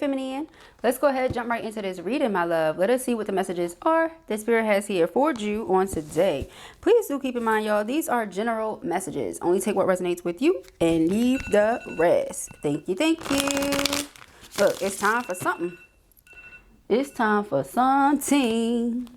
feminine, let's go ahead, jump right into this reading, my love. Let us see what the messages are that Spirit has here for you on today. Please do keep in mind, y'all, these are general messages. Only take what resonates with you and leave the rest. Thank you, thank you. Look, it's time for something. It's time for something.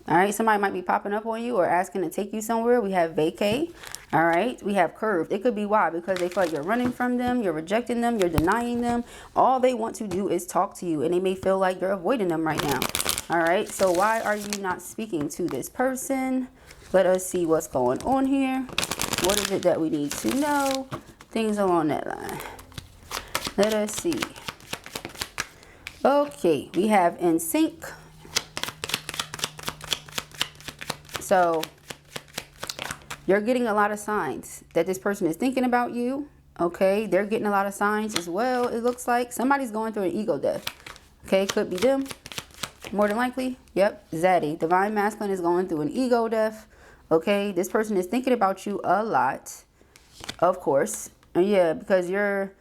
All right, somebody might be popping up on you or asking to take you somewhere. We have vacay. All right, we have curved. It could be why, because they feel like you're running from them, you're rejecting them, you're denying them. All they want to do is talk to you, and they may feel like you're avoiding them right now. All right, so why are you not speaking to this person? Let us see what's going on here. What is it that we need to know? Things along that line. Let us see. Okay, we have in sync. So you're getting a lot of signs that this person is thinking about you. Okay, they're getting a lot of signs as well. It looks like somebody's going through an ego death. Okay, could be them. More than likely. Yep, Zaddy. Divine Masculine is going through an ego death. Okay, this person is thinking about you a lot. Of course. Yeah, because you're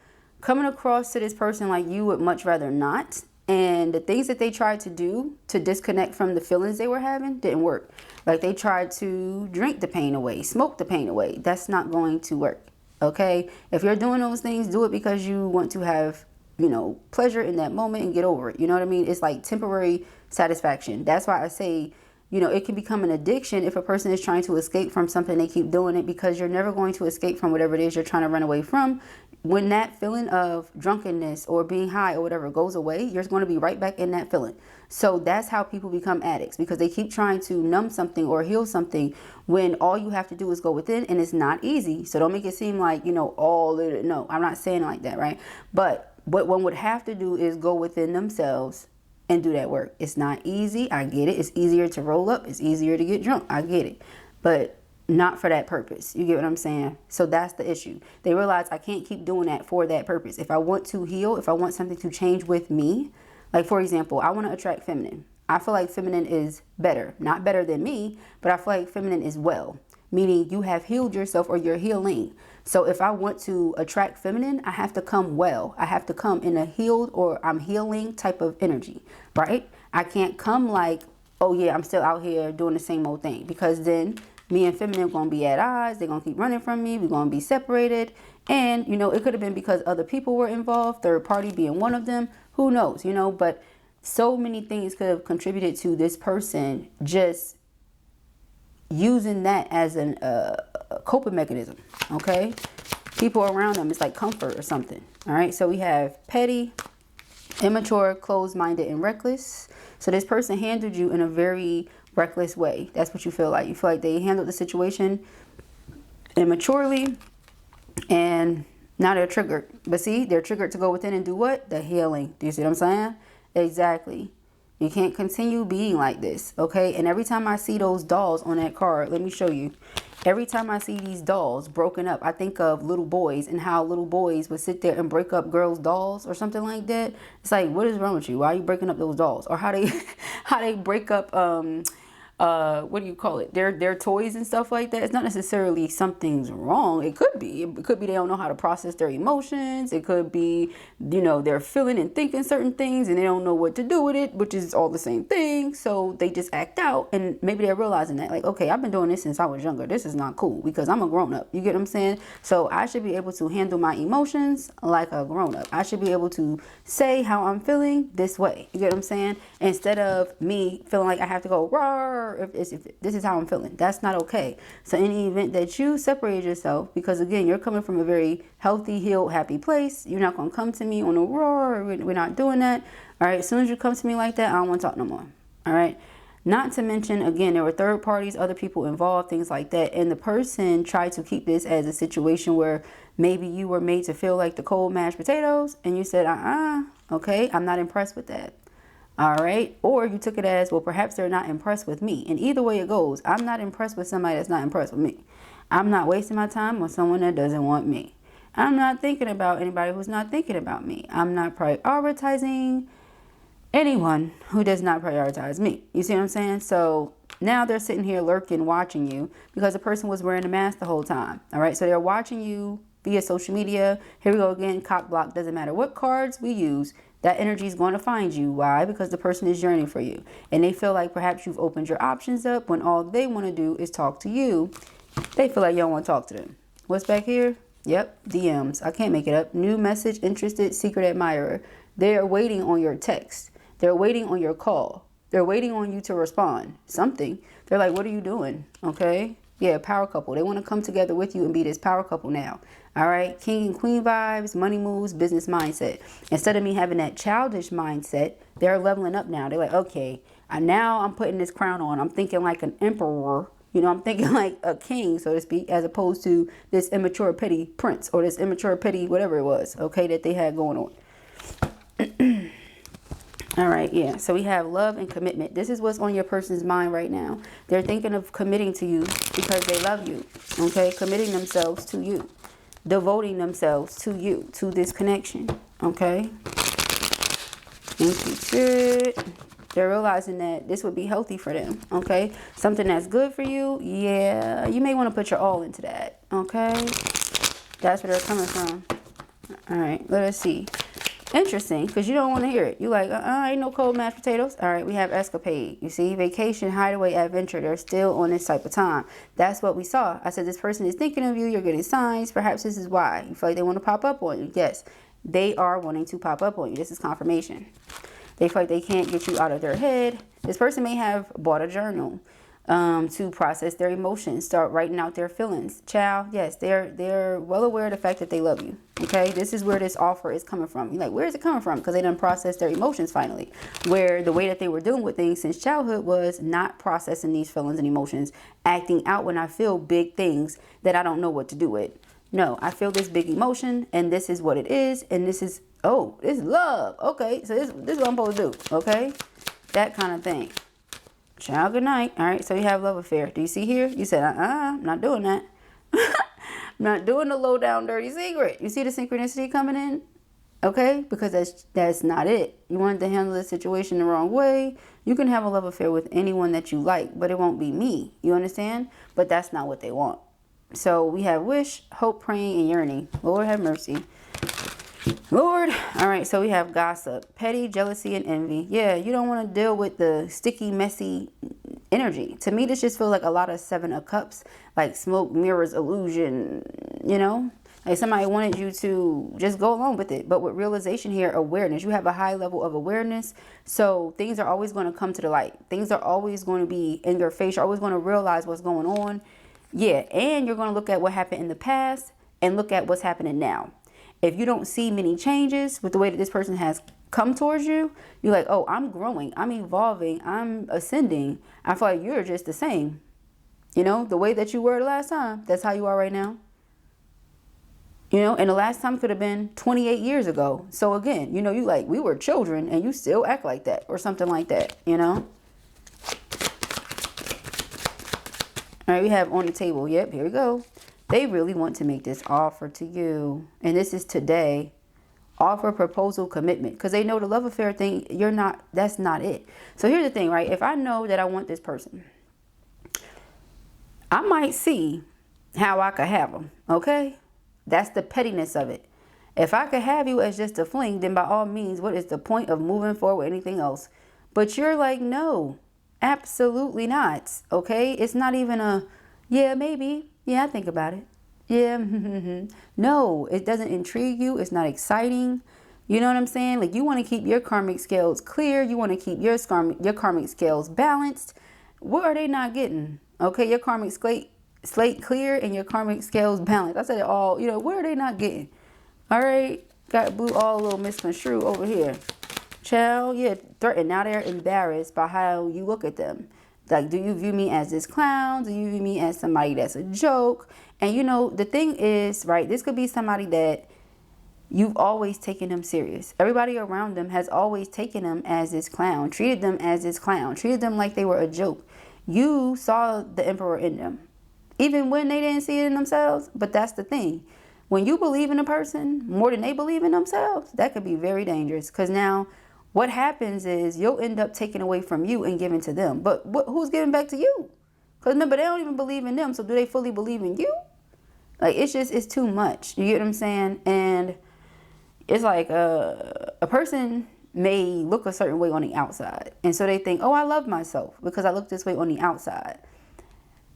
coming across to this person like you would much rather not. And the things that they tried to do to disconnect from the feelings they were having didn't work. Like they tried to drink the pain away, smoke the pain away. That's not going to work. Okay. If you're doing those things, do it because you want to have, you know, pleasure in that moment and get over it. You know what I mean? It's like temporary satisfaction. That's why I say, you know, it can become an addiction if a person is trying to escape from something. They keep doing it because you're never going to escape from whatever it is you're trying to run away from. When that feeling of drunkenness or being high or whatever goes away, you're going to be right back in that feeling. So that's how people become addicts, because they keep trying to numb something or heal something when all you have to do is go within, and it's not easy. So don't make it seem like, you know, no, I'm not saying like that, right? But what one would have to do is go within themselves and do that work. It's not easy. I get it. It's easier to roll up. It's easier to get drunk. I get it. But not for that purpose. You get what I'm saying? So that's the issue. They realize I can't keep doing that for that purpose. If I want to heal, if I want something to change with me, like for example, I want to attract feminine. I feel like feminine is better. Not better than me, but I feel like feminine is well. Meaning you have healed yourself or you're healing. So if I want to attract feminine, I have to come well. I have to come in a healed or I'm healing type of energy, right? I can't come like, oh yeah, I'm still out here doing the same old thing, because then me and feminine are going to be at odds. They're going to keep running from me. We're going to be separated. And, you know, it could have been because other people were involved, third party being one of them. Who knows, you know, but so many things could have contributed to this person just using that as a coping mechanism. Okay. People around them, it's like comfort or something. All right. So we have petty, immature, closed-minded, and reckless. So this person handled you in a very reckless way. That's what you feel like. You feel like they handled the situation immaturely, and now they're triggered. But see, they're triggered to go within and do what? The healing. Do you see what I'm saying? Exactly. You can't continue being like this, okay? And every time I see those dolls on that card, let me show you. Every time I see these dolls broken up, I think of little boys and how little boys would sit there and break up girls' dolls or something like that. It's like, what is wrong with you? Why are you breaking up those dolls? Or how they break up what do you call it? Their toys and stuff like that. It's not necessarily something's wrong. It could be they don't know how to process their emotions. It could be, you know, they're feeling and thinking certain things and they don't know what to do with it, which is all the same thing. So they just act out, and maybe they're realizing that, like, okay, I've been doing this since I was younger. This is not cool because I'm a grown up. You get what I'm saying? So I should be able to handle my emotions like a grown up. I should be able to say how I'm feeling this way. You get what I'm saying? Instead of me feeling like I have to go raw. If this is how I'm feeling, that's not okay. So in the event that you separate yourself, because again, you're coming from a very healthy, healed, happy place, you're not going to come to me on a roar. We're not doing that. All right. As soon as you come to me like that, I don't want to talk no more. All right. Not to mention, again, there were third parties, other people involved, things like that. And the person tried to keep this as a situation where maybe you were made to feel like the cold mashed potatoes and you said, okay, I'm not impressed with that. All right. Or you took it as, well, perhaps they're not impressed with me. And either way it goes, I'm not impressed with somebody that's not impressed with me. I'm not wasting my time on someone that doesn't want me. I'm not thinking about anybody who's not thinking about me. I'm not prioritizing anyone who does not prioritize me. You see what I'm saying? So now they're sitting here lurking, watching you, because the person was wearing a mask the whole time. All right. So they're watching you via social media. Here we go again. Cock block. Doesn't matter what cards we use. That energy is going to find you. Why? Because the person is yearning for you. And they feel like perhaps you've opened your options up when all they want to do is talk to you. They feel like you don't want to talk to them. What's back here? Yep, DMs. I can't make it up. New message, interested, secret admirer. They're waiting on your text. They're waiting on your call. They're waiting on you to respond. Something. They're like, what are you doing? Okay. Yeah, power couple. They want to come together with you and be this power couple now. All right. King and queen vibes, money moves, business mindset. Instead of me having that childish mindset, they're leveling up now. They're like, okay, now I'm putting this crown on. I'm thinking like an emperor. You know, I'm thinking like a king, so to speak, as opposed to this immature petty prince or this immature petty whatever it was, okay, that they had going on. All right, yeah. So we have love and commitment. This is what's on your person's mind right now. They're thinking of committing to you because they love you, okay? Committing themselves to you. Devoting themselves to you, to this connection, okay? Thank you, Spirit. They're realizing that this would be healthy for them, okay? Something that's good for you, yeah, you may want to put your all into that, okay? That's where they're coming from. All right, let us see. Interesting, because you don't want to hear it. You like, ain't no cold mashed potatoes. All right, we have escapade. You see, vacation, hideaway, adventure. They're still on this type of time. That's what we saw. I said this person is thinking of you. You're getting signs. Perhaps this is why. You feel like they want to pop up on you. Yes, they are wanting to pop up on you. This is confirmation. They feel like they can't get you out of their head. This person may have bought a journal to process their emotions, start writing out their feelings. Child, yes, they're well aware of the fact that they love you. Okay, this is where this offer is coming from. You're like, where is it coming from? Because they done processed their emotions finally. Where the way that they were dealing with things since childhood was not processing these feelings and emotions, acting out when I feel big things that I don't know what to do with. No, I feel this big emotion, and this is what it is, and this is, oh, this is love. Okay, so this is what I'm supposed to do. Okay, that kind of thing. Child, good night. All right, so you have love affair. Do you see here? You said, I'm not doing that. I'm not doing the low down dirty secret. You see the synchronicity coming in? Okay, because that's not it. You wanted to handle the situation the wrong way. You can have a love affair with anyone that you like, but it won't be me. You understand? But that's not what they want. So we have wish, hope, praying, and yearning. Lord have mercy. Lord. All right, so we have gossip, petty, jealousy, and envy. Yeah, you don't want to deal with the sticky, messy energy. To me, this just feels like a lot of Seven of Cups, like smoke, mirrors, illusion, you know? Like somebody wanted you to just go along with it. But with realization here, awareness. You have a high level of awareness. So things are always going to come to the light. Things are always going to be in your face. You're always going to realize what's going on. Yeah, and you're going to look at what happened in the past and look at what's happening now. If you don't see many changes with the way that this person has come towards you, you're like, oh, I'm growing, I'm evolving, I'm ascending. I feel like you're just the same. You know, the way that you were the last time, that's how you are right now. You know, and the last time could have been 28 years ago. So again, you know, you like, we were children and you still act like that or something like that, you know. All right, we have on the table. Yep, here we go. They really want to make this offer to you. And this is today. Offer, proposal, commitment. Because they know the love affair thing, that's not it. So here's the thing, right? If I know that I want this person, I might see how I could have them, okay? That's the pettiness of it. If I could have you as just a fling, then by all means, what is the point of moving forward with anything else? But you're like, no, absolutely not, okay? It's not even a, yeah, maybe. Yeah, I think about it. Yeah. No, it doesn't intrigue you. It's not exciting. You know what I'm saying? Like, you want to keep your karmic scales clear. You want to keep your karmic scales balanced. What are they not getting? Okay, your karmic slate clear and your karmic scales balanced. I said it all. You know, what are they not getting? All right. Got blue all a little misconstrued over here. Child, yeah, threatened. Now they're embarrassed by how you look at them. Like, do you view me as this clown? Do you view me as somebody that's a joke? And, you know, the thing is, right, this could be somebody that you've always taken them serious. Everybody around them has always taken them as this clown, treated them as this clown, treated them like they were a joke. You saw the emperor in them, even when they didn't see it in themselves. But that's the thing. When you believe in a person more than they believe in themselves, that could be very dangerous. Because now what happens is you'll end up taking away from you and giving to them. But who's giving back to you? Because remember, they don't even believe in them. So do they fully believe in you? Like, it's too much. You get what I'm saying? And it's like a person may look a certain way on the outside. And so they think, oh, I love myself because I look this way on the outside.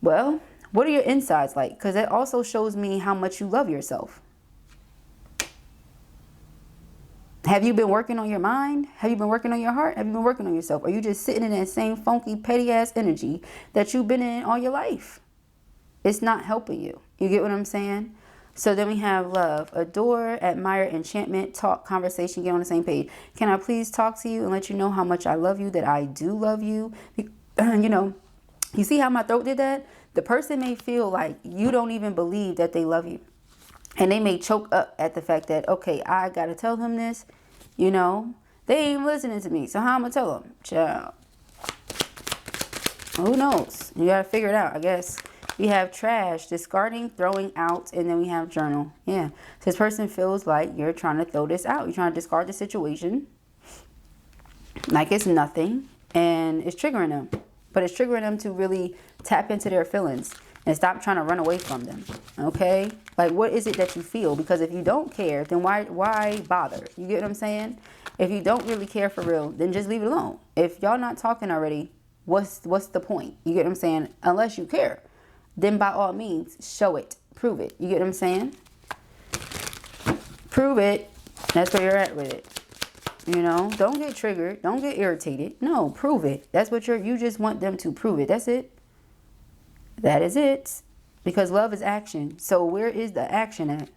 Well, what are your insides like? Because that also shows me how much you love yourself. Have you been working on your mind? Have you been working on your heart? Have you been working on yourself? Are you just sitting in that same funky, petty ass energy that you've been in all your life? It's not helping you. You get what I'm saying? So then we have love, adore, admire, enchantment, talk, conversation, get on the same page. Can I please talk to you and let you know how much I love you, that I do love you? You know, you see how my throat did that? The person may feel like you don't even believe that they love you. And they may choke up at the fact that, okay, I got to tell them this. You know, they ain't listening to me. So how I'm going to tell them? Child. Who knows? You got to figure it out, I guess. We have trash, discarding, throwing out, and then we have journal. Yeah. So this person feels like you're trying to throw this out. You're trying to discard the situation like it's nothing, and it's triggering them. But it's triggering them to really tap into their feelings and stop trying to run away from them. Okay? Like, what is it that you feel? Because if you don't care, then why bother? You get what I'm saying? If you don't really care for real, then just leave it alone. If y'all not talking already, what's the point? You get what I'm saying? Unless you care, then by all means, show it. Prove it. You get what I'm saying? Prove it. That's where you're at with it. You know, don't get triggered. Don't get irritated. No, prove it. That's what you just want them to prove it. That's it. That is it. Because love is action. So where is the action at?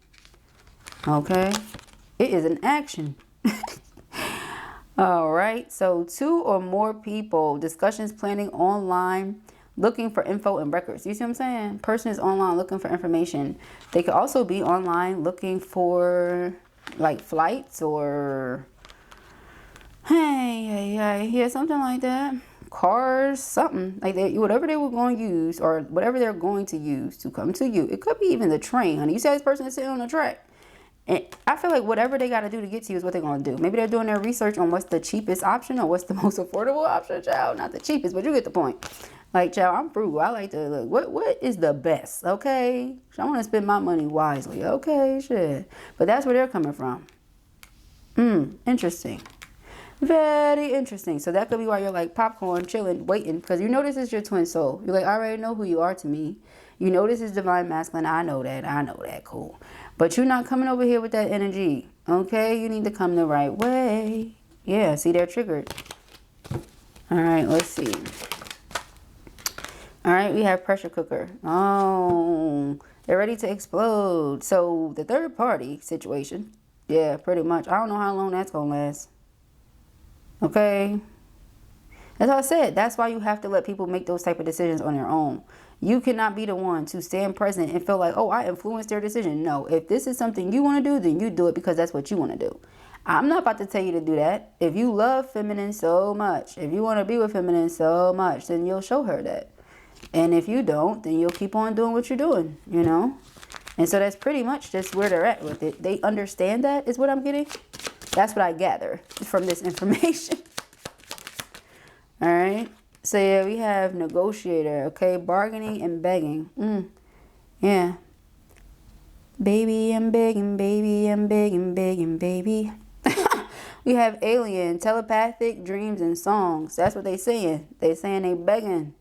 Okay. It is an action. All right. So 2 or more people, discussions, planning online, looking for info and records. You see what I'm saying? Person is online looking for information. They could also be online looking for like flights or yeah, something like that. Cars, something like that, whatever they were going to use or whatever they're going to use to come to you. It could be even the train, honey. You see this person is sitting on the track. And I feel like whatever they got to do to get to you is what they're going to do. Maybe they're doing their research on what's the cheapest option or what's the most affordable option, child. Not the cheapest, but you get the point. Like, child, I'm frugal. I like to look, what is the best, okay? I want to spend my money wisely, okay? Shit. But that's where they're coming from. Interesting. Very interesting. So that could be why you're like popcorn, chilling, waiting. Because you know this is your twin soul. You're like, I already know who you are to me. You know this is divine masculine. I know that. I know that. Cool. But you're not coming over here with that energy. Okay? You need to come the right way. Yeah. See, they're triggered. All right. Let's see. All right. We have pressure cooker. Oh. They're ready to explode. So the third party situation. Yeah, pretty much. I don't know how long that's going to last. Okay, as I said, that's why you have to let people make those type of decisions on their own. You cannot be the one to stand present and feel like, oh, I influenced their decision. No, if this is something you want to do, then you do it because that's what you want to do. I'm not about to tell you to do that. If you love feminine so much, if you want to be with feminine so much, then you'll show her that. And if you don't, then you'll keep on doing what you're doing, you know? And so that's pretty much just where they're at with it. They understand that is what I'm getting. That's what I gather from this information. All right. So, yeah, we have negotiator, okay? Bargaining and begging. Yeah. Baby, I'm begging, baby, I'm begging, begging, baby. We have alien, telepathic, dreams, and songs. That's what they saying. They saying they begging.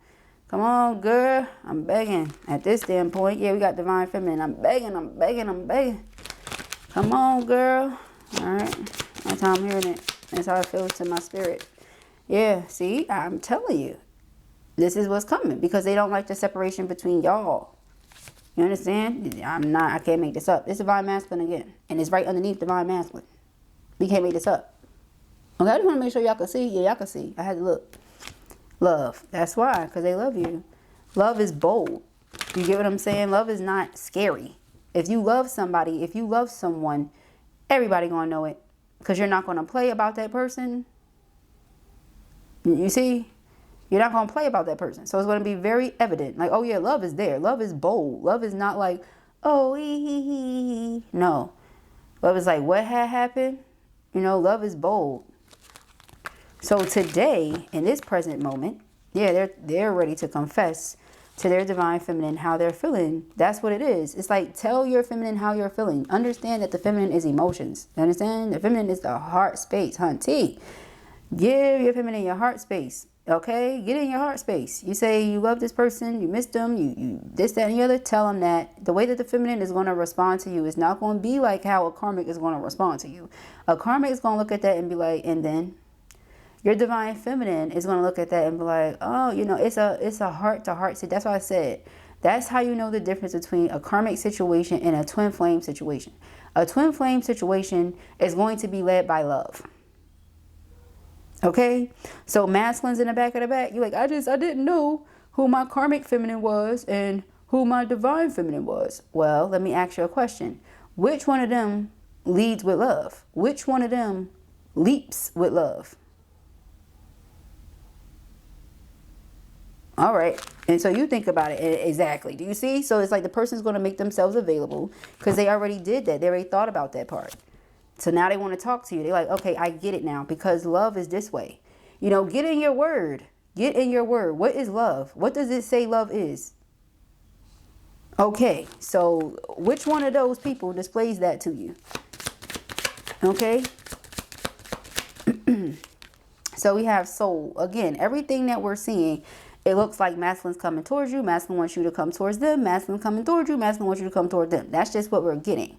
Come on, girl. I'm begging. At this standpoint, yeah, we got divine feminine. I'm begging, I'm begging, I'm begging. Come on, girl. All right. That's how I'm hearing it. That's how it feels to my spirit. Yeah, see, I'm telling you. This is what's coming because they don't like the separation between y'all. You understand? I can't make this up. It's divine masculine again. And it's right underneath divine masculine. We can't make this up. Okay, I just want to make sure y'all can see. Yeah, y'all can see. I had to look. Love. That's why, because they love you. Love is bold. You get what I'm saying? Love is not scary. If you love somebody, if you love someone, everybody gonna know it. Because you're not going to play about that person. You see? You're not going to play about that person. So it's going to be very evident. Like, oh, yeah, love is there. Love is bold. Love is not like, oh, hee. No. Love is like, what had happened? You know, love is bold. So today, in this present moment, yeah, they're ready to confess to their divine feminine how they're feeling. That's what it is. It's like, tell your feminine how you're feeling. Understand that the feminine is emotions. You understand? The feminine is the heart space, hunty. Give your feminine your heart space. Okay, get in your heart space. You say you love this person, you miss them, you this, that, and the other. Tell them that the way that the feminine is going to respond to you is not going to be like how a karmic is going to respond to you. A karmic is going to look at that and be like, and then your divine feminine is going to look at that and be like, oh, you know, it's a heart to heart. See, that's why I said that's how you know the difference between a karmic situation and a twin flame situation. A twin flame situation is going to be led by love. Okay, so masculines in the back of the back, you're like, I didn't know who my karmic feminine was and who my divine feminine was. Well, let me ask you a question. Which one of them leads with love? Which one of them leaps with love? All right. And so you think about it. Exactly. Do you see? So it's like the person's going to make themselves available because they already did that. They already thought about that part. So now they want to talk to you. They're like, okay, I get it now because love is this way. You know, get in your word. Get in your word. What is love? What does it say love is? Okay, so which one of those people displays that to you? Okay. So we have soul. Again, everything that we're seeing, it looks like masculine's coming towards you. Masculine wants you to come towards them. Masculine coming towards you. Masculine wants you to come toward them. That's just what we're getting.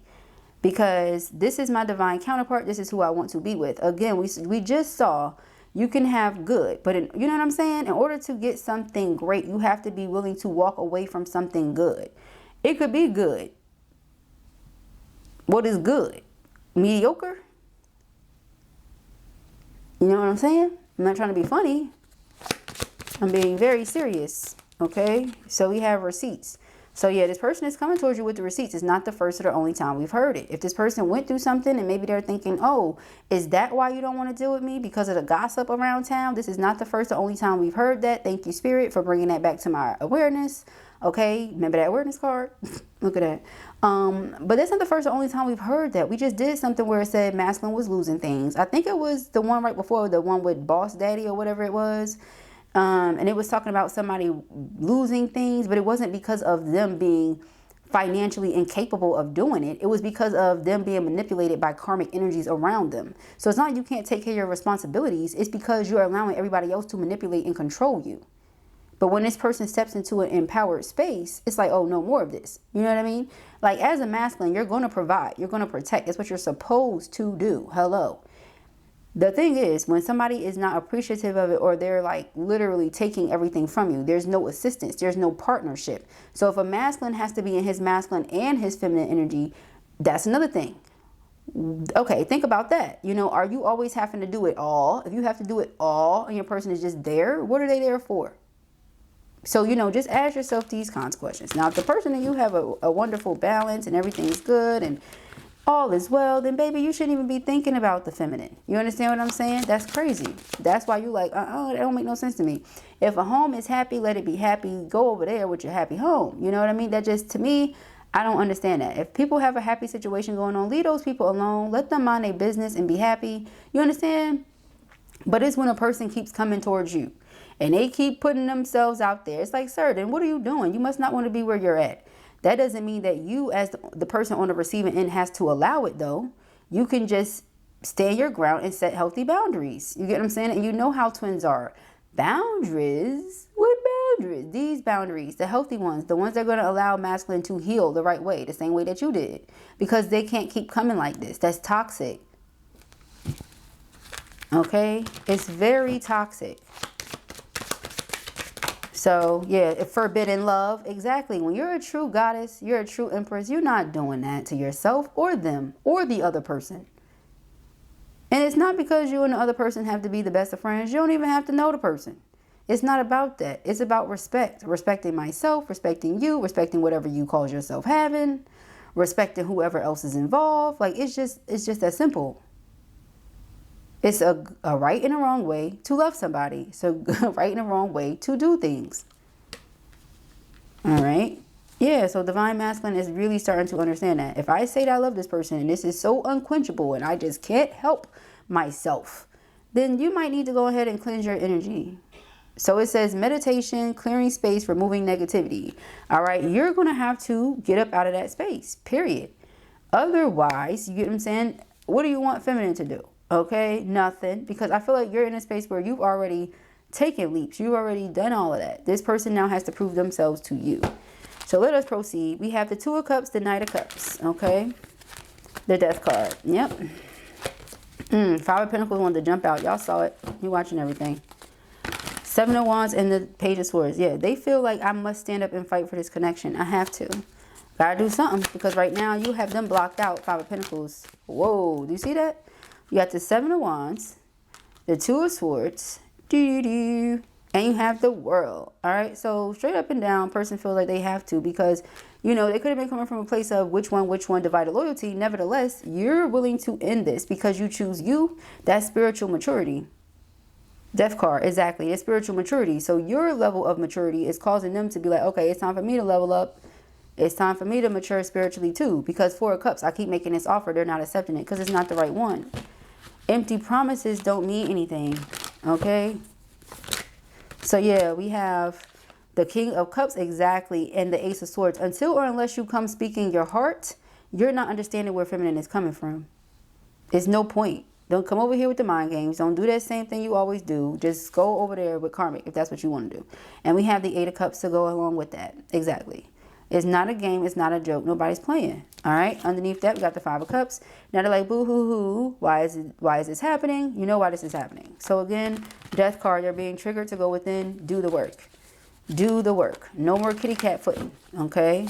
Because this is my divine counterpart. This is who I want to be with. Again, we just saw you can have good. But you know what I'm saying? In order to get something great, you have to be willing to walk away from something good. It could be good. What is good? Mediocre? You know what I'm saying? I'm not trying to be funny. I'm being very serious. Okay? So we have receipts. So yeah, this person is coming towards you with the receipts. It's not the first or the only time we've heard it. If this person went through something and maybe they're thinking, oh, is that why you don't want to deal with me? Because of the gossip around town? This is not the first or only time we've heard that. Thank you, Spirit, for bringing that back to my awareness. Okay, remember that awareness card? Look at that. But that's not the first or only time we've heard that. We just did something where it said masculine was losing things. I think it was the one right before, the one with Boss Daddy or whatever it was. And it was talking about somebody losing things, but it wasn't because of them being financially incapable of doing it. It was because of them being manipulated by karmic energies around them. So it's not like you can't take care of your responsibilities. It's because you're allowing everybody else to manipulate and control you. But when this person steps into an empowered space, it's like, oh, no more of this. You know what I mean? Like as a masculine, you're going to provide. You're going to protect. That's what you're supposed to do. Hello. The thing is, when somebody is not appreciative of it or they're like literally taking everything from you, there's no assistance, there's no partnership. So if a masculine has to be in his masculine and his feminine energy, that's another thing. Okay, think about that. You know, are you always having to do it all? If you have to do it all and your person is just there, what are they there for? So, you know, just ask yourself these kinds of questions. Now, if the person and you have a wonderful balance and everything's good and all is well, then baby, you shouldn't even be thinking about the feminine. You understand what I'm saying? That's crazy. That's why you like, that don't make no sense to me. If a home is happy, let it be happy. Go over there with your happy home. You know what I mean? That just, to me, I don't understand that. If people have a happy situation going on, leave those people alone. Let them mind their business and be happy. You understand? But it's when a person keeps coming towards you and they keep putting themselves out there. It's like, sir, then what are you doing? You must not want to be where you're at. That doesn't mean that you as the person on the receiving end has to allow it though. You can just stand your ground and set healthy boundaries. You get what I'm saying? And you know how twins are. Boundaries? What boundaries? These boundaries, the healthy ones, the ones that are going to allow masculine to heal the right way, the same way that you did. Because they can't keep coming like this. That's toxic. Okay? It's very toxic. So, yeah, forbidden love. Exactly. When you're a true goddess, you're a true empress, you're not doing that to yourself or them or the other person. And it's not because you and the other person have to be the best of friends. You don't even have to know the person. It's not about that. It's about respect. Respecting myself, respecting you, respecting whatever you call yourself having, respecting whoever else is involved. Like, it's just that simple. It's a right and a wrong way to love somebody. So a right and a wrong way to do things. All right. Yeah. So divine masculine is really starting to understand that. If I say that I love this person and this is so unquenchable and I just can't help myself, then you might need to go ahead and cleanse your energy. So it says meditation, clearing space, removing negativity. All right, you're going to have to get up out of that space, period. Otherwise, you get what I'm saying? What do you want feminine to do? Okay, nothing. Because I feel like you're in a space where you've already taken leaps. You've already done all of that. This person now has to prove themselves to you. So let us proceed. We have the Two of Cups, the Knight of Cups. Okay, the Death card. Yep. Five of Pentacles wanted to jump out. Y'all saw it. You're watching everything. Seven of Wands and the Page of Swords. Yeah, they feel like I must stand up and fight for this connection. I have to. Gotta do something, because right now you have them blocked out. Five of Pentacles. Whoa, do you see that? You got the Seven of Wands, the Two of Swords, and you have the World. All right, so straight up and down, person feels like they have to, because, you know, they could have been coming from a place of which one, divided loyalty. Nevertheless, you're willing to end this because you choose you. That's spiritual maturity. Death card, exactly. It's spiritual maturity. So your level of maturity is causing them to be like, okay, it's time for me to level up. It's time for me to mature spiritually too. Because Four of Cups, I keep making this offer. They're not accepting it because it's not the right one. Empty promises don't mean anything. Okay. So yeah, we have the King of Cups, exactly, and the Ace of Swords. Until or unless you come speaking your heart, you're not understanding where feminine is coming from. It's no point. Don't come over here with the mind games. Don't do that same thing you always do. Just go over there with karmic if that's what you want to do. And we have the Eight of Cups to go along with that. Exactly. It's not a game. It's not a joke. Nobody's playing. All right. Underneath that, we got the Five of Cups. Now they're like, boo hoo hoo. Why is this happening? You know why this is happening. So again, Death card. They're being triggered to go within. Do the work. Do the work. No more kitty cat footing. Okay.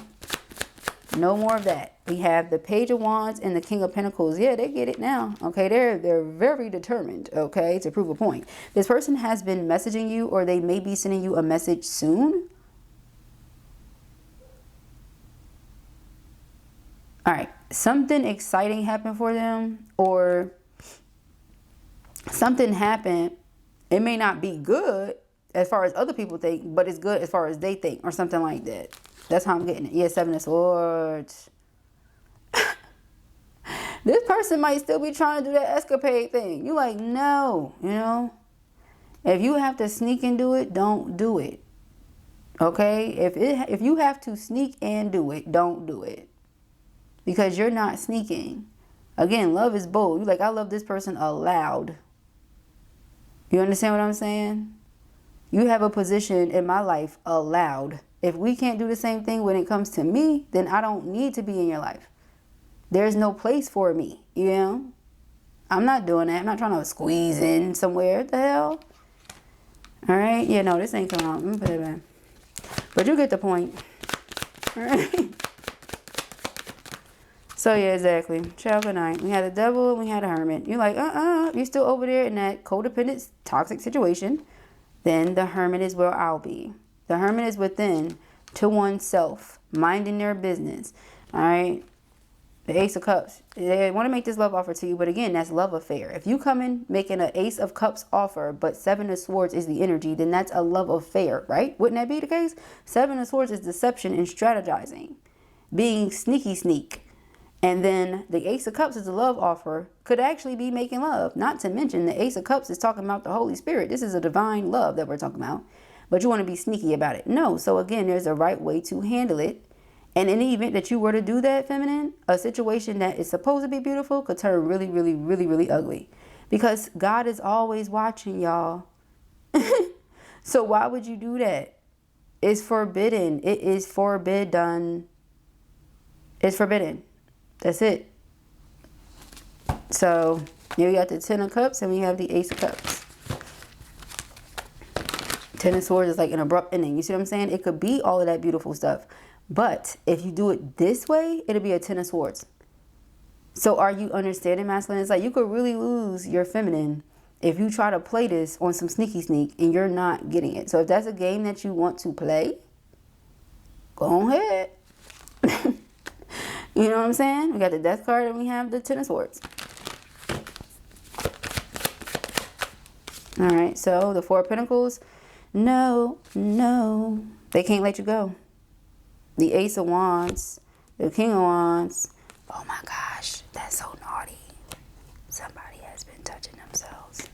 No more of that. We have the Page of Wands and the King of Pentacles. Yeah, they get it now. Okay, they're very determined, okay, to prove a point. This person has been messaging you, or they may be sending you a message soon. All right, something exciting happened for them, or something happened. It may not be good as far as other people think, but it's good as far as they think, or something like that. That's how I'm getting it. Yeah, Seven of Swords. This person might still be trying to do that escapade thing. You like, no, you know. If you have to sneak and do it, don't do it. Okay? If you have to sneak and do it, don't do it. Because you're not sneaking. Again, love is bold. You're like, I love this person aloud. You understand what I'm saying? You have a position in my life aloud. If we can't do the same thing when it comes to me, then I don't need to be in your life. There's no place for me, you know? I'm not doing that. I'm not trying to squeeze in somewhere. What the hell? All right? Yeah, no, this ain't coming out. I'm gonna put it back. But you get the point. All right? So, yeah, exactly. Ciao, good night. We had the Devil and we had a Hermit. You're like, you're still over there in that codependent, toxic situation. Then the Hermit is where I'll be. The Hermit is within, to oneself, minding their business. All right? The Ace of Cups. They want to make this love offer to you, but again, that's love affair. If you come in making an Ace of Cups offer, but Seven of Swords is the energy, then that's a love affair, right? Wouldn't that be the case? Seven of Swords is deception and strategizing. Being sneak. And then the Ace of Cups is a love offer. Could actually be making love. Not to mention the Ace of Cups is talking about the Holy Spirit. This is a divine love that we're talking about. But you want to be sneaky about it. No. So again, there's a right way to handle it. And in the event that you were to do that, feminine, a situation that is supposed to be beautiful could turn really ugly. Because God is always watching, y'all. So why would you do that? It's forbidden. It is forbidden. It's forbidden. That's it. So here we got the Ten of Cups and we have the Ace of Cups. Ten of Swords is like an abrupt ending. You see what I'm saying? It could be all of that beautiful stuff. But if you do it this way, it'll be a Ten of Swords. So are you understanding, masculine? It's like you could really lose your feminine if you try to play this on some sneaky sneak and you're not getting it. So if that's a game that you want to play, go ahead. You know what I'm saying? We got the Death card and we have the Ten of Swords. All right, so the Four of Pentacles. No. They can't let you go. The Ace of Wands, the King of Wands. Oh my gosh, that's so naughty. Somebody has been touching themselves.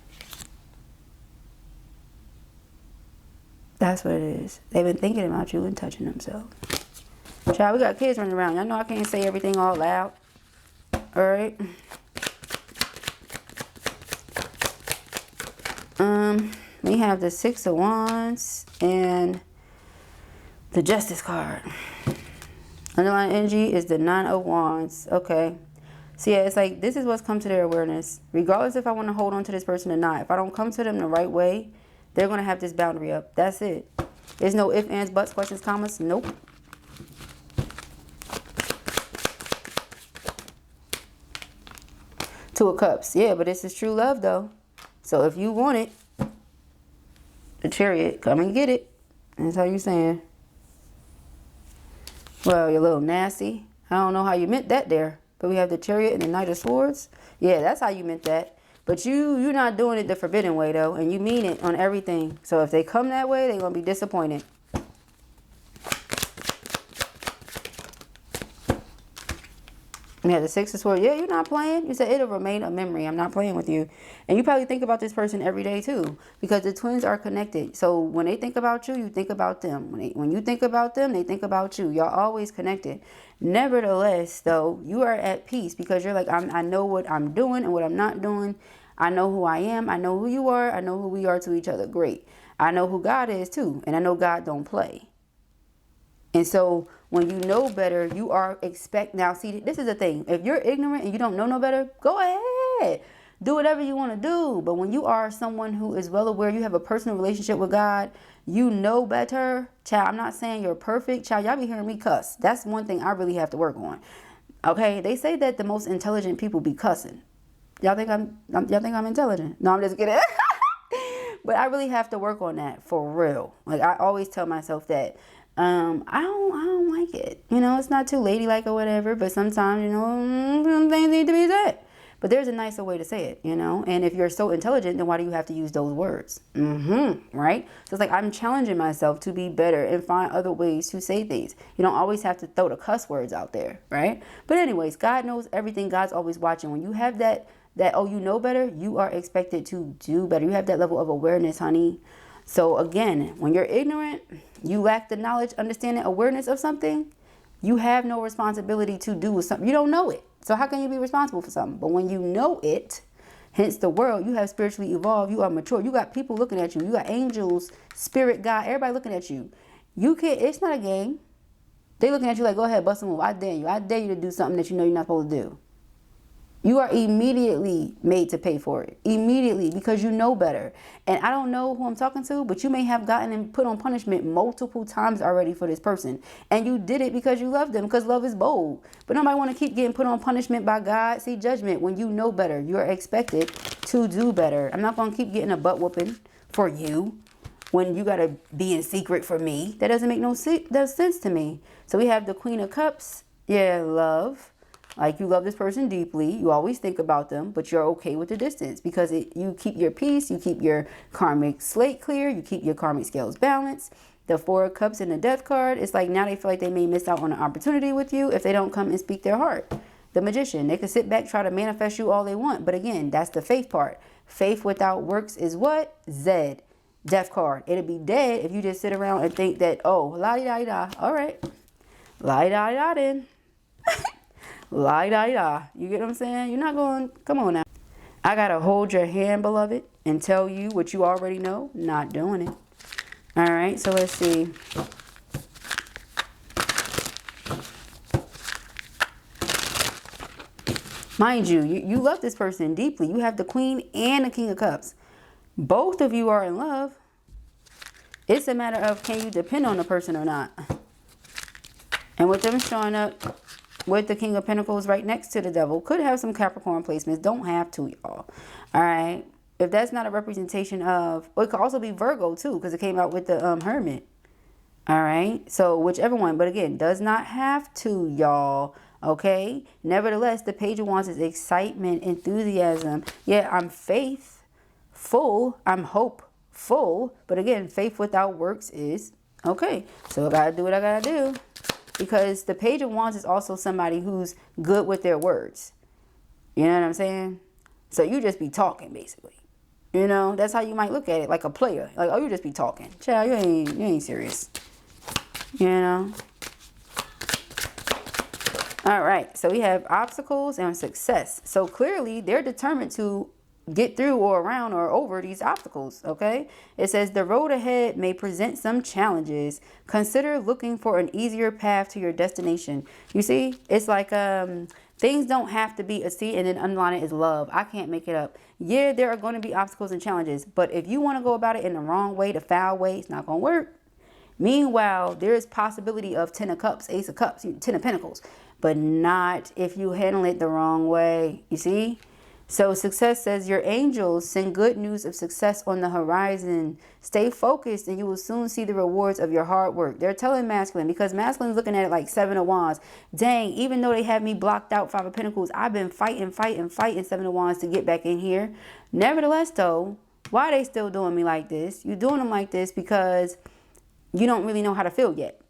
That's what it is. They've been thinking about you and touching themselves. Child, we got kids running around. Y'all know I can't say everything all loud. Alright. We have the Six of Wands and the Justice card. Underlying energy is the Nine of Wands. Okay. So yeah, it's like this is what's come to their awareness. Regardless if I want to hold on to this person or not. If I don't come to them the right way, they're going to have this boundary up. That's it. There's no ifs, ands, buts, questions, commas. Nope. Two of Cups. Yeah, but this is true love though. So if you want it, the Chariot, come and get it. That's how you're saying. Well, you're a little nasty. I don't know how you meant that there. But we have the Chariot and the Knight of Swords. Yeah, that's how you meant that. But you're not doing it the forbidden way though. And you mean it on everything. So if they come that way, they're going to be disappointed. We have the Six of Swords. Yeah, you're not playing. You said it'll remain a memory. I'm not playing with you. And you probably think about this person every day too. Because the twins are connected. So when they think about you, you think about them. When you think about them, they think about you. Y'all always connected. Nevertheless, though, you are at peace. Because you're like, I know what I'm doing and what I'm not doing. I know who I am. I know who you are. I know who we are to each other. Great. I know who God is too. And I know God don't play. And so when you know better, you are now see, this is the thing. If you're ignorant and you don't know no better, go ahead. Do whatever you want to do. But when you are someone who is well aware, you have a personal relationship with God, you know better. Child, I'm not saying you're perfect. Child, y'all be hearing me cuss. That's one thing I really have to work on. Okay, they say that the most intelligent people be cussing. Y'all think I'm intelligent? No, I'm just kidding. But I really have to work on that for real. Like I always tell myself that. I don't like it. You know, it's not too ladylike or whatever, but sometimes, you know, some things need to be said. But there's a nicer way to say it, you know. And if you're so intelligent, then why do you have to use those words? Right? So it's like I'm challenging myself to be better and find other ways to say things. You don't always have to throw the cuss words out there, right? But anyways, God knows everything. God's always watching. When you have that oh, you know better, you are expected to do better. You have that level of awareness, honey. So again, when you're ignorant, you lack the knowledge, understanding, awareness of something, you have no responsibility to do with something. You don't know it. So how can you be responsible for something? But when you know it, hence the world, you have spiritually evolved, you are mature, you got people looking at you, you got angels, spirit, God, everybody looking at you. You can't, it's not a game. They looking at you like, go ahead, bust a move. I dare you. I dare you to do something that you know you're not supposed to do. You are immediately made to pay for it. Immediately, because you know better. And I don't know who I'm talking to, but you may have gotten and put on punishment multiple times already for this person. And you did it because you love them, because love is bold. But nobody want to keep getting put on punishment by God. See, judgment, when you know better, you're expected to do better. I'm not going to keep getting a butt whooping for you when you got to be in secret for me. That doesn't make no sense to me. So we have the Queen of Cups. Yeah, love. Like you love this person deeply. You always think about them, but you're okay with the distance because you keep your peace. You keep your karmic slate clear. You keep your karmic scales balanced. The Four of Cups and the Death card. It's like now they feel like they may miss out on an opportunity with you if they don't come and speak their heart. The Magician. They can sit back, try to manifest you all they want. But again, that's the faith part. Faith without works is what? Z. Death card. It'll be dead if you just sit around and think that, oh, la-di-da-di-da. All right. La-di-da-di-da then. La-di-da-di-da. You get what I'm saying? You're not going, come on now. I got to hold your hand, beloved, and tell you what you already know. Not doing it. All right. So let's see. Mind you, you love this person deeply. You have the Queen and the King of Cups. Both of you are in love. It's a matter of can you depend on the person or not. And with them showing up with the King of Pentacles right next to the Devil, could have some Capricorn placements. Don't have to, y'all. All right. If that's not a representation of, well, it could also be Virgo too, because it came out with the Hermit. All right. So whichever one, but again, does not have to, y'all. Okay. Nevertheless, the Page of Wands is excitement, enthusiasm. Yeah, I'm faithful. I'm hopeful. But again, faith without works is okay. So I got to do what I got to do. Because the Page of Wands is also somebody who's good with their words. You know what I'm saying? So you just be talking, basically. You know, that's how you might look at it, like a player. Like, oh, you just be talking. Child, you ain't serious. You know? All right, so we have obstacles and success. So clearly, they're determined to get through or around or over these obstacles, okay? It says the road ahead may present some challenges. Consider looking for an easier path to your destination. You see, it's like things don't have to be a C, and then underline it is love. I can't make it up. Yeah, there are going to be obstacles and challenges, but if you want to go about it in the wrong way, the foul way, it's not going to work. Meanwhile, there is possibility of 10 of cups, ace of cups, 10 of pentacles, but not if you handle it the wrong way. You see? So success says your angels send good news of success on the horizon. Stay focused and you will soon see the rewards of your hard work. They're telling masculine, because masculine is looking at it like 7 of wands. Dang, even though they have me blocked out 5 of pentacles, I've been fighting 7 of wands to get back in here. Nevertheless though, why are they still doing me like this? You're doing them like this because you don't really know how to feel yet.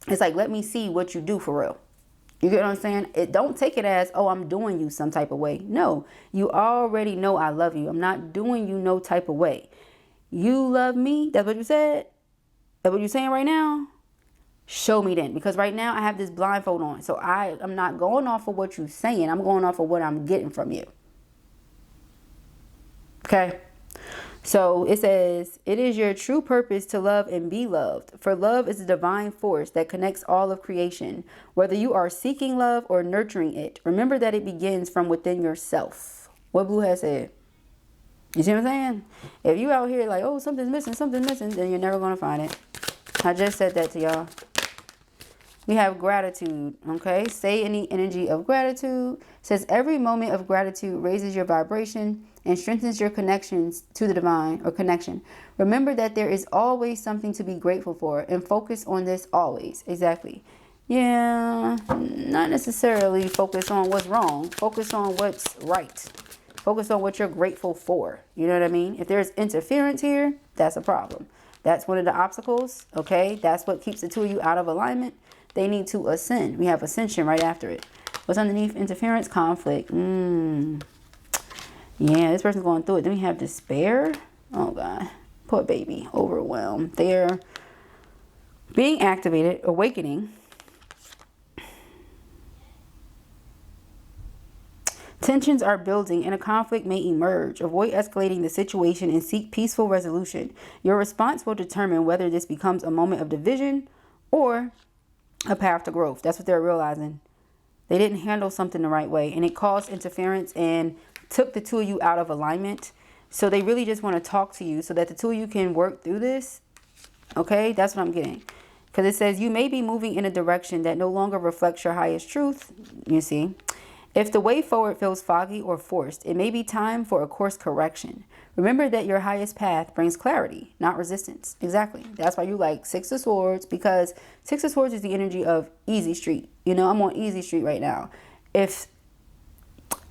It's like, let me see what you do for real. You get what I'm saying? Don't take it as, oh, I'm doing you some type of way. No, you already know I love you. I'm not doing you no type of way. You love me? That's what you said? That's what you're saying right now? Show me then. Because right now I have this blindfold on. So I'm not going off of what you're saying. I'm going off of what I'm getting from you. Okay? So it says, it is your true purpose to love and be loved. For love is a divine force that connects all of creation. Whether you are seeking love or nurturing it, remember that it begins from within yourself. What Blue has said. You see what I'm saying? If you out here like, oh, something's missing, then you're never going to find it. I just said that to y'all. We have gratitude, okay? Say any energy of gratitude. It says every moment of gratitude raises your vibration and strengthens your connections to the divine or connection. Remember that there is always something to be grateful for and focus on this always. Exactly. Yeah, not necessarily focus on what's wrong. Focus on what's right. Focus on what you're grateful for. You know what I mean? If there's interference here, that's a problem. That's one of the obstacles, okay? That's what keeps the two of you out of alignment. They need to ascend. We have ascension right after it. What's underneath interference? Conflict. Yeah, this person's going through it. Then we have despair. Oh, God. Poor baby. Overwhelmed. They're being activated. Awakening. Tensions are building and a conflict may emerge. Avoid escalating the situation and seek peaceful resolution. Your response will determine whether this becomes a moment of division or a path to growth. That's what they're realizing. They didn't handle something the right way and it caused interference and took the two of you out of alignment. So they really just want to talk to you so that the two of you can work through this. Okay, that's what I'm getting. Because it says you may be moving in a direction that no longer reflects your highest truth. You see, if the way forward feels foggy or forced, it may be time for a course correction. Remember that your highest path brings clarity, not resistance. Exactly. That's why you like 6 of Swords, because 6 of Swords is the energy of easy street. You know, I'm on easy street right now. If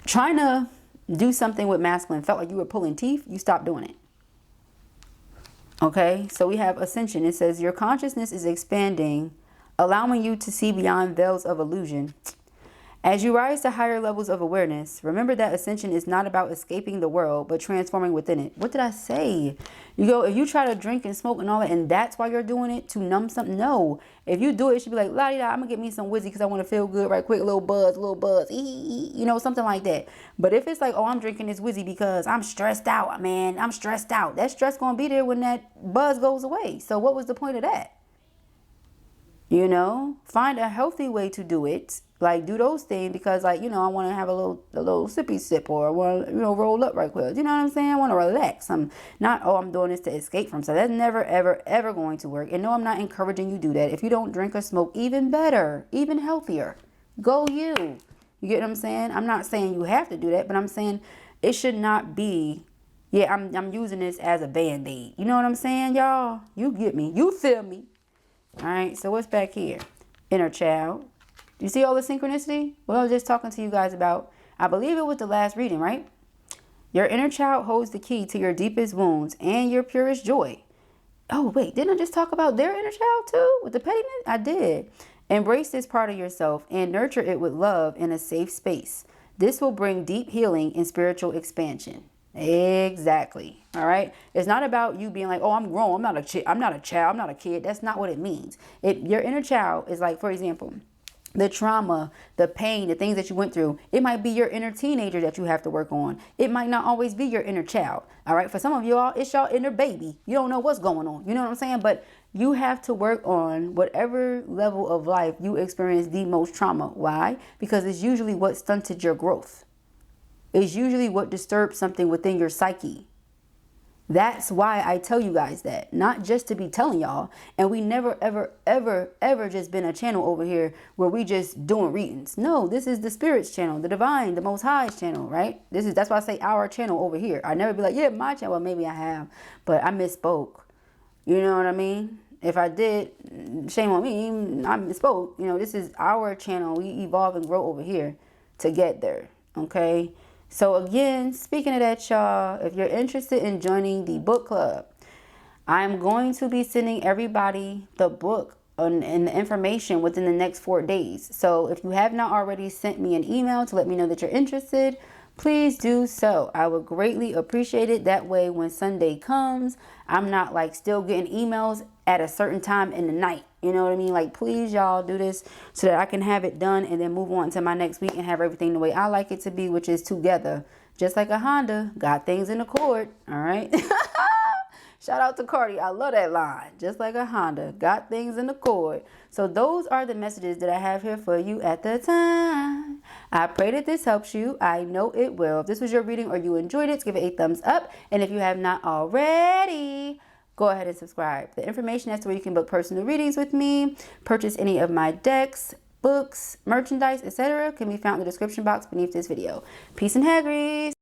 trying to do something with masculine felt like you were pulling teeth, you stop doing it. Okay, so we have ascension. It says your consciousness is expanding, allowing you to see beyond veils of illusion. As you rise to higher levels of awareness, remember that ascension is not about escaping the world, but transforming within it. What did I say? You go, if you try to drink and smoke and all that, and that's why you're doing it, to numb something. No. If you do it, it should be like, la-di-da, I'm going to get me some whizzy because I want to feel good right quick. A little buzz, you know, something like that. But if it's like, oh, I'm drinking this whizzy because I'm stressed out, man. I'm stressed out. That stress going to be there when that buzz goes away. So what was the point of that? You know, find a healthy way to do it. Like, do those things because, like, you know, I want to have a little sippy sip, or I want to, you know, roll up right quick. You know what I'm saying? I want to relax. I'm not, oh, I'm doing this to escape from something. That's never, ever, ever going to work. And no, I'm not encouraging you to do that. If you don't drink or smoke, even better, even healthier. Go you. You get what I'm saying? I'm not saying you have to do that, but I'm saying it should not be, yeah, I'm using this as a Band-Aid. You know what I'm saying, y'all? You get me. You feel me. All right, so what's back here? Inner child. You see all the synchronicity? Well, I was just talking to you guys about, I believe it was the last reading, right? Your inner child holds the key to your deepest wounds and your purest joy. Oh, wait, didn't I just talk about their inner child too? With the pettiness? I did. Embrace this part of yourself and nurture it with love in a safe space. This will bring deep healing and spiritual expansion. Exactly. All right. It's not about you being like, oh, I'm grown. I'm not a child. I'm not a kid. That's not what it means. Your inner child is like, for example, the trauma, the pain, the things that you went through. It might be your inner teenager that you have to work on. It might not always be your inner child. All right. For some of y'all, it's y'all inner baby. You don't know what's going on. You know what I'm saying? But you have to work on whatever level of life you experience the most trauma. Why? Because it's usually what stunted your growth. It's usually what disturbs something within your psyche. That's why I tell you guys that, not just to be telling y'all. And we never, ever, ever, ever just been a channel over here where we just doing readings. No, this is the Spirit's channel, the Divine, the Most High's channel, right? That's why I say our channel over here. I never be like, yeah, my channel. Well, maybe I have, but I misspoke. You know what I mean? If I did, shame on me. I misspoke. You know, this is our channel. We evolve and grow over here to get there. Okay. So again, speaking of that, y'all, if you're interested in joining the book club, I'm going to be sending everybody the book and the information within the next 4 days. So if you have not already sent me an email to let me know that you're interested, please do so. I would greatly appreciate it. That way, when Sunday comes, I'm not like still getting emails at a certain time in the night. You know what I mean? Like, please, y'all, do this so that I can have it done and then move on to my next week and have everything the way I like it to be, which is together. Just like a Honda, got things in accord. All right. Shout out to Cardi. I love that line. Just like a Honda, got things in accord. So those are the messages that I have here for you at the time. I pray that this helps you. I know it will. If this was your reading or you enjoyed it, give it a thumbs up. And if you have not already, go ahead and subscribe. The information as to where you can book personal readings with me, purchase any of my decks, books, merchandise, etc. can be found in the description box beneath this video. Peace and haggries.